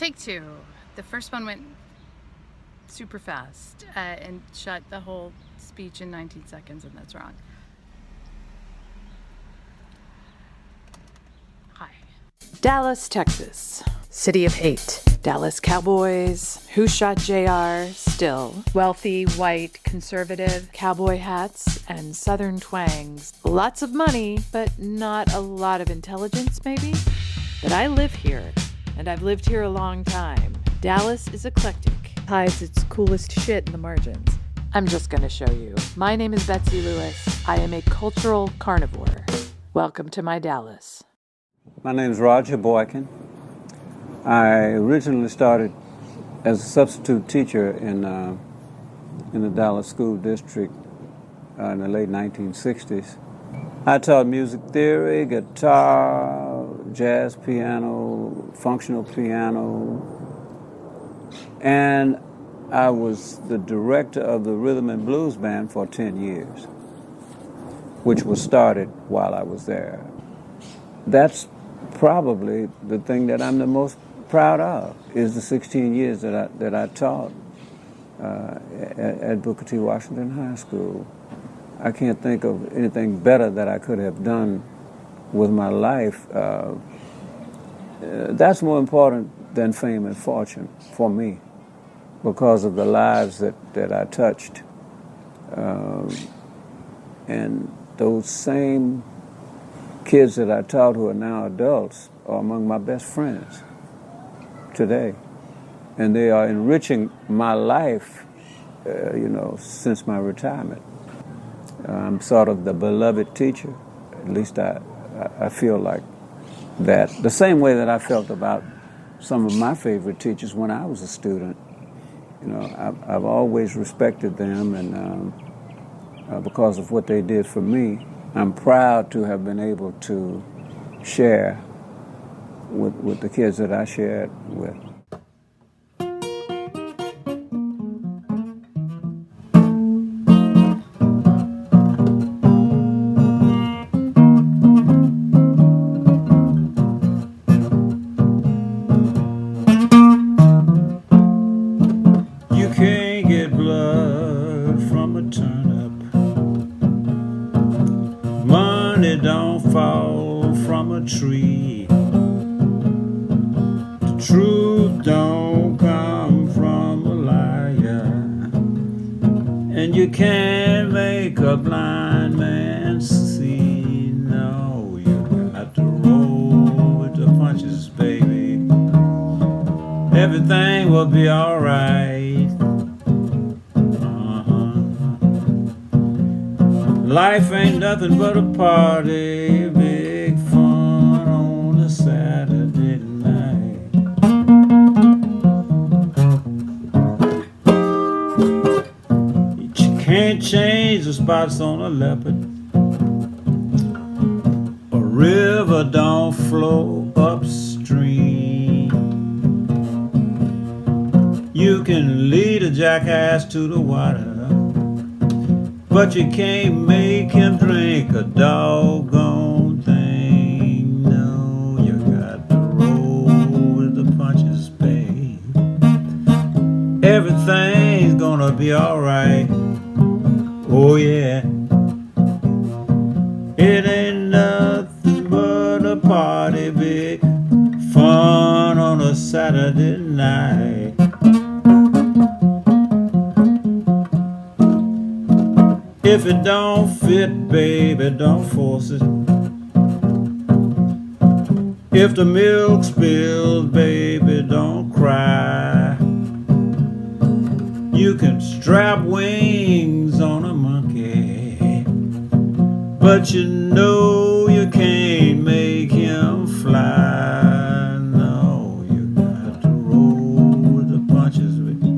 Take two. The first one went super fast and shot the whole speech in 19 seconds, and that's wrong. Hi. Dallas, Texas. City of hate. Dallas Cowboys. Who shot JR? Still. Wealthy, white, conservative. Cowboy hats and southern twangs. Lots of money, but not a lot of intelligence, maybe? But I live here, and I've lived here a long time. Dallas is eclectic. Hides its coolest shit in the margins. I'm just gonna show you. My name is Betsy Lewis. I am a cultural carnivore. Welcome to my Dallas. My name is Roger Boykin. I originally started as a substitute teacher in the Dallas School District in the late 1960s. I taught music theory, guitar, jazz piano, functional piano, and I was the director of the rhythm and blues band for 10 years, which was started while I was there. That's probably the thing that I'm the most proud of, is the 16 years that I taught at Booker T. Washington High School. I can't think of anything better that I could have done with my life. That's more important than fame and fortune for me, because of the lives that I touched. And those same kids that I taught who are now adults are among my best friends today. And they are enriching my life, since my retirement. I'm sort of the beloved teacher. At least I feel like that. The same way that I felt about some of my favorite teachers when I was a student. I've always respected them, and because of what they did for me, I'm proud to have been able to share with the kids that I shared with. You can't get blood from a turnip. Money don't fall from a tree. The truth don't come from a liar. And you can't make a blind man see. No, you got to roll with the punches, baby. Everything will be alright. Life ain't nothing but a party, big fun on a Saturday night. You can't change the spots on a leopard. A river don't flow upstream. You can lead a jackass to the water, but you can't make him drink a doggone thing. No, you got to roll with the punches, babe. Everything's gonna be alright. Oh yeah. It ain't nothing but a party, big fun on a Saturday night. If it don't fit, baby, don't force it. If the milk spills, baby, don't cry. You can strap wings on a monkey, but you know you can't make him fly. No, you got to roll with the punches, baby.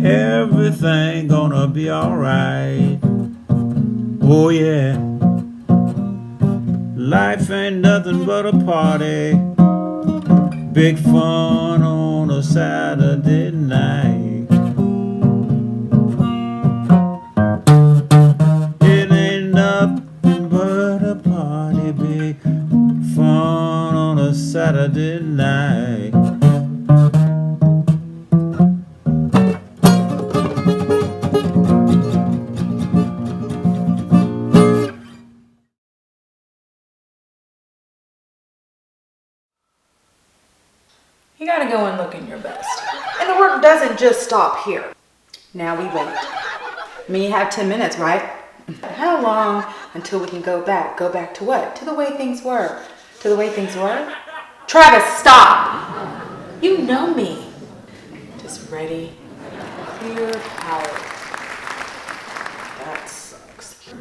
Everything gonna be alright. Oh yeah. Life ain't nothing but a party, big fun on a Saturday night. It ain't nothing but a party, big fun on a Saturday night. You gotta go and look in your best. And the work doesn't just stop here. Now we wait. I mean, you have 10 minutes, right? How long until we can go back? Go back to what? To the way things were. To the way things were? Travis, stop! You know me. Just ready. Clear palette. That sucks.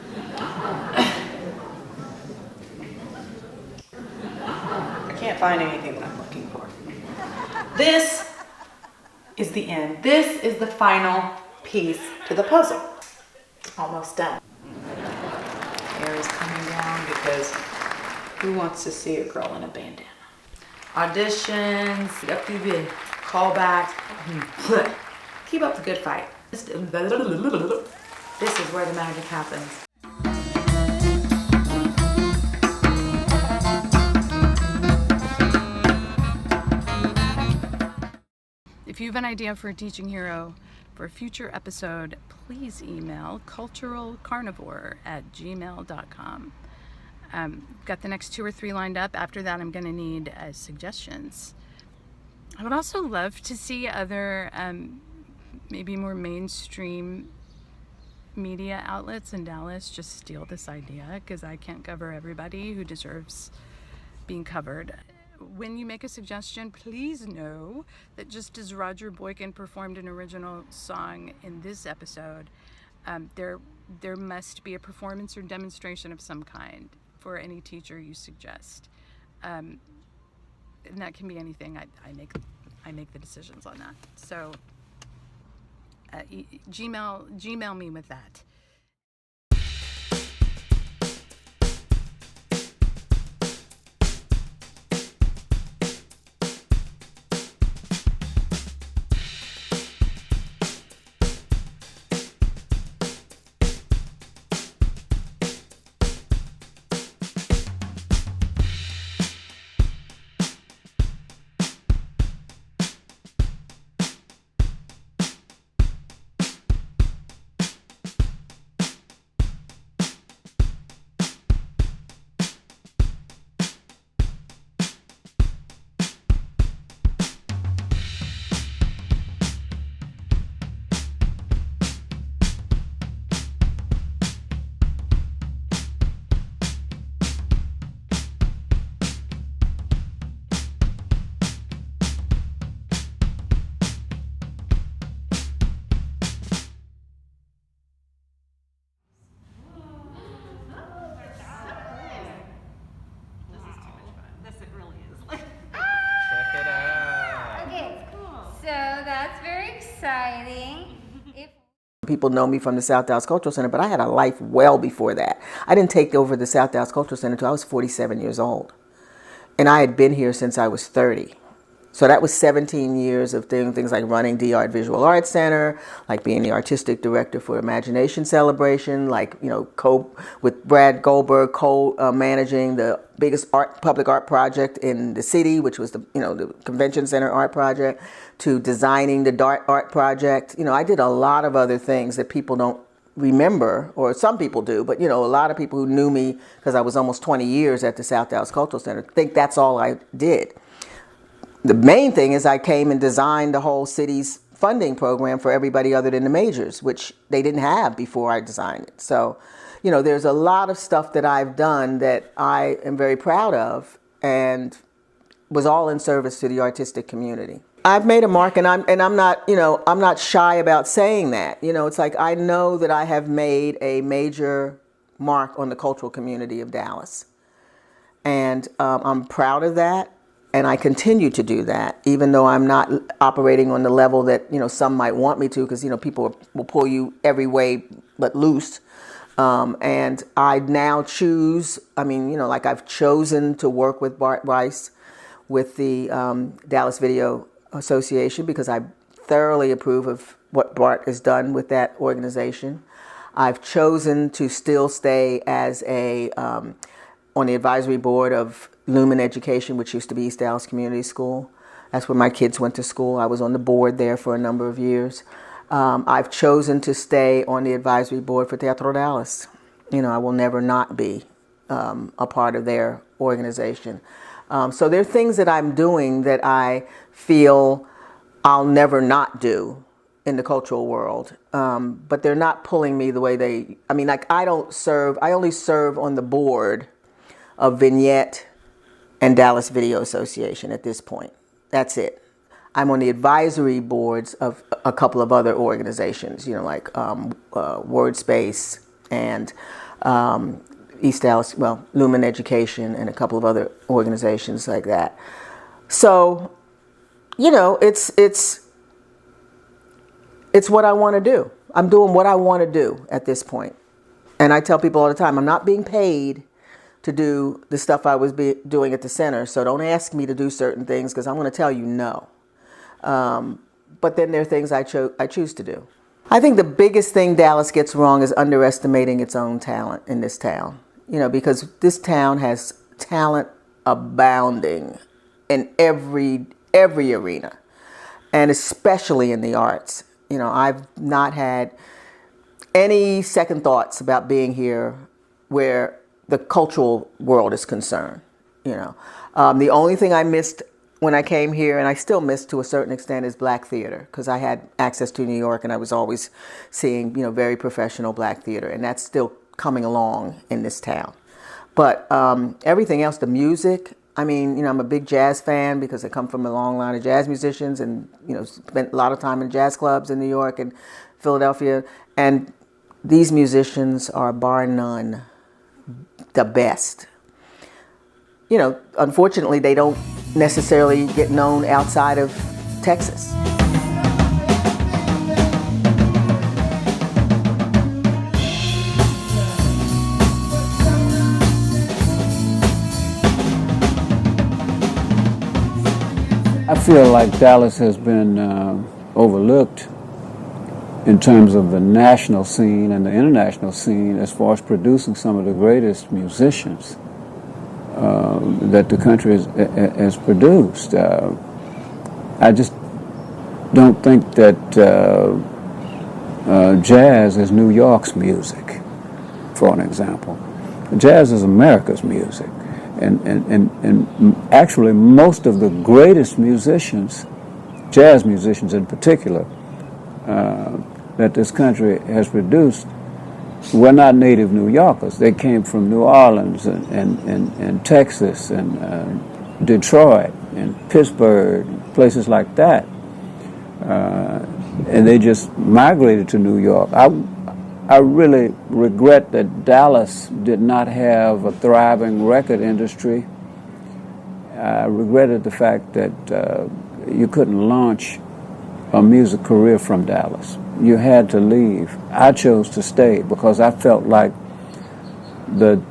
I can't find anything that I'm looking for. This is the end. This is the final piece to the puzzle. Almost done. Hair is coming down because who wants to see a girl in a bandana? Auditions, callbacks. Keep up the good fight. This is where the magic happens. If you have an idea for a teaching hero for a future episode, please email culturalcarnivore@gmail.com. Got the next 2 or 3 lined up. After that, I'm going to need suggestions. I would also love to see other, maybe more mainstream media outlets in Dallas just steal this idea, because I can't cover everybody who deserves being covered. When you make a suggestion, please know that just as Roger Boykin performed an original song in this episode, there must be a performance or demonstration of some kind for any teacher you suggest, and that can be anything. I make the decisions on that. So Gmail me with that. People know me from the South Dallas Cultural Center, but I had a life well before that. I didn't take over the South Dallas Cultural Center until I was 47 years old. And I had been here since I was 30. So that was 17 years of doing things like running D-Art Visual Arts Center, like being the artistic director for Imagination Celebration, like, with Brad Goldberg managing the biggest public art project in the city, which was the Convention Center art project, to designing the Dart art project. I did a lot of other things that people don't remember, or some people do, but a lot of people who knew me because I was almost 20 years at the South Dallas Cultural Center think that's all I did. The main thing is I came and designed the whole city's funding program for everybody other than the majors, which they didn't have before I designed it. So, there's a lot of stuff that I've done that I am very proud of and was all in service to the artistic community. I've made a mark, and I'm not shy about saying that. It's like I know that I have made a major mark on the cultural community of Dallas, and I'm proud of that. And I continue to do that, even though I'm not operating on the level that, some might want me to, because, people will pull you every way but loose. And I now choose, like I've chosen to work with Bart Rice with the Dallas Video Association, because I thoroughly approve of what Bart has done with that organization. I've chosen to still stay as on the advisory board of Lumen Education, which used to be East Dallas Community School. That's where my kids went to school. I was on the board there for a number of years. I've chosen to stay on the advisory board for Teatro Dallas. I will never not be a part of their organization. So there are things that I'm doing that I feel I'll never not do in the cultural world, but they're not pulling me the way they. I mean, like I only serve on the board of Vignette and Dallas Video Association at this point. That's it. I'm on the advisory boards of a couple of other organizations, like WordSpace and East Dallas, Lumen Education, and a couple of other organizations like that. So, it's what I want to do. I'm doing what I want to do at this point. And I tell people all the time, I'm not being paid to do the stuff I was doing at the center. So don't ask me to do certain things because I'm going to tell you no. But then there are things I choose to do. I think the biggest thing Dallas gets wrong is underestimating its own talent in this town. Because this town has talent abounding in every arena, and especially in the arts. I've not had any second thoughts about being here where the cultural world is concerned. The only thing I missed when I came here, and I still miss to a certain extent, is black theater, because I had access to New York and I was always seeing, very professional black theater, and that's still coming along in this town. But everything else, the music, I'm a big jazz fan because I come from a long line of jazz musicians and, spent a lot of time in jazz clubs in New York and Philadelphia. And these musicians are, bar none, the best. Unfortunately, they don't necessarily get known outside of Texas. I feel like Dallas has been overlooked in terms of the national scene and the international scene as far as producing some of the greatest musicians that the country has produced. I just don't think that jazz is New York's music, for an example. Jazz is America's music. And actually most of the greatest musicians, jazz musicians in particular, that this country has produced were not native New Yorkers. They came from New Orleans and Texas and Detroit and Pittsburgh, places like that. And they just migrated to New York. I really regret that Dallas did not have a thriving record industry. I regretted the fact that you couldn't launch a music career from Dallas. You had to leave. I chose to stay because I felt like the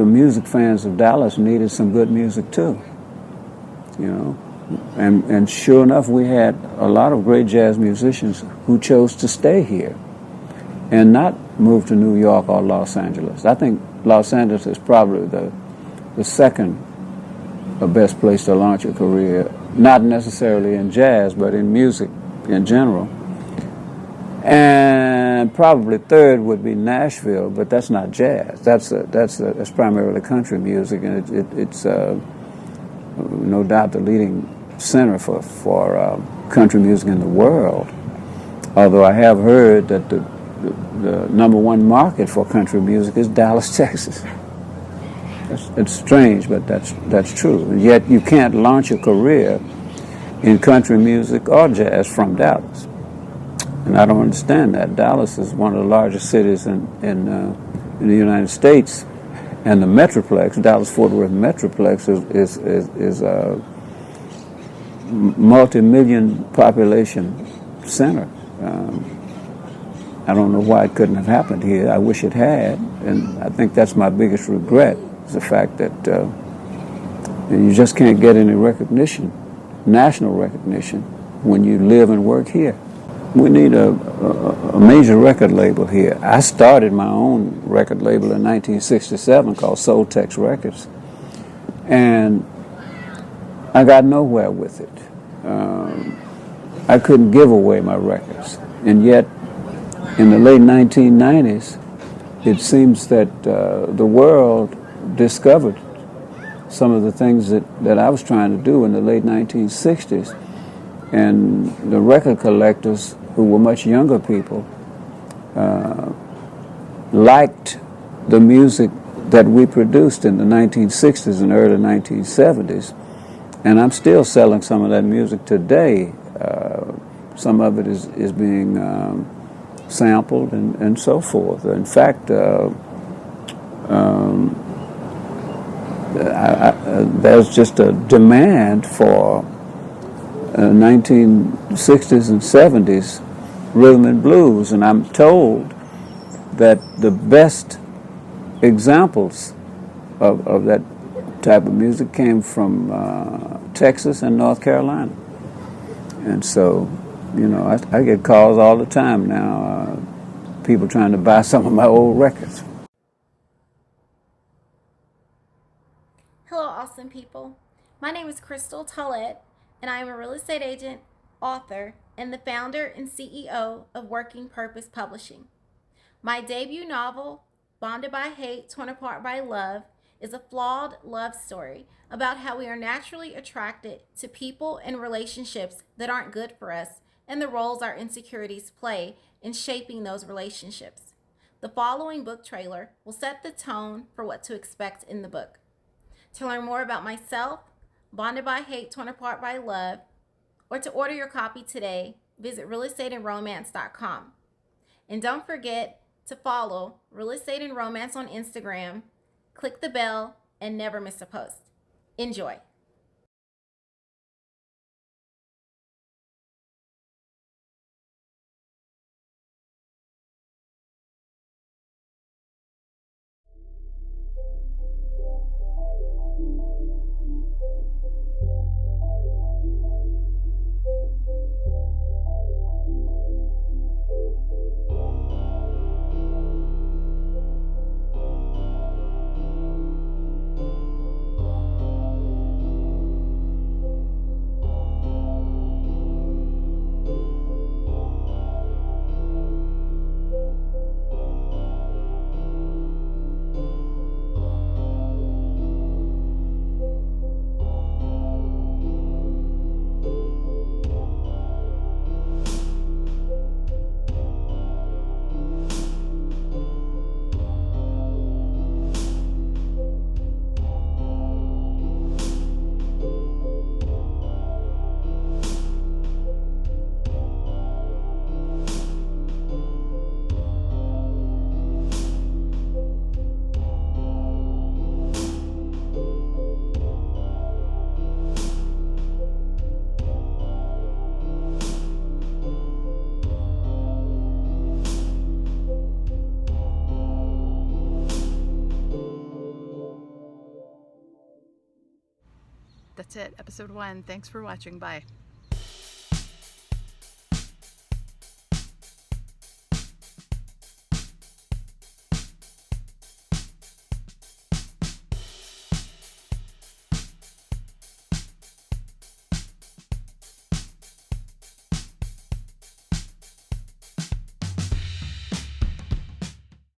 music fans of Dallas needed some good music too. And sure enough, we had a lot of great jazz musicians who chose to stay here and not move to New York or Los Angeles. I think Los Angeles is probably the second best place to launch a career, not necessarily in jazz, but in music in general. And probably third would be Nashville, but that's not jazz. That's primarily country music, and it's no doubt the leading center for country music in the world. Although I have heard that the number one market for country music is Dallas, Texas. It's strange, but that's true. And yet you can't launch a career in country music or jazz from Dallas. And I don't understand that. Dallas is one of the largest cities in the United States, and the Metroplex, Dallas-Fort Worth Metroplex, is a multi-million population center. I don't know why it couldn't have happened here. I wish it had, and I think that's my biggest regret, is the fact that you just can't get any recognition, national recognition, when you live and work here. We need a major record label here. I started my own record label in 1967 called Soul Tex Records, and I got nowhere with it. I couldn't give away my records, and yet in the late 1990s, it seems that the world discovered some of the things that I was trying to do in the late 1960s. And the record collectors, who were much younger people, liked the music that we produced in the 1960s and early 1970s. And I'm still selling some of that music today. Some of it is being sampled and so forth. In fact, there's just a demand for 1960s and 70s rhythm and blues, and I'm told that the best examples of that type of music came from Texas and North Carolina. And so, you know, I get calls all the time now, people trying to buy some of my old records. Hello, awesome people. My name is Crystal Tollett, and I am a real estate agent, author, and the founder and CEO of Working Purpose Publishing. My debut novel, Bonded by Hate, Torn Apart by Love, is a flawed love story about how we are naturally attracted to people and relationships that aren't good for us and the roles our insecurities play in shaping those relationships. The following book trailer will set the tone for what to expect in the book. To learn more about myself, Bonded by Hate, Torn Apart by Love, or to order your copy today, visit realestateandromance.com. And don't forget to follow Real Estate and Romance on Instagram, click the bell, and never miss a post. Enjoy. That's it, episode 1. Thanks for watching. Bye.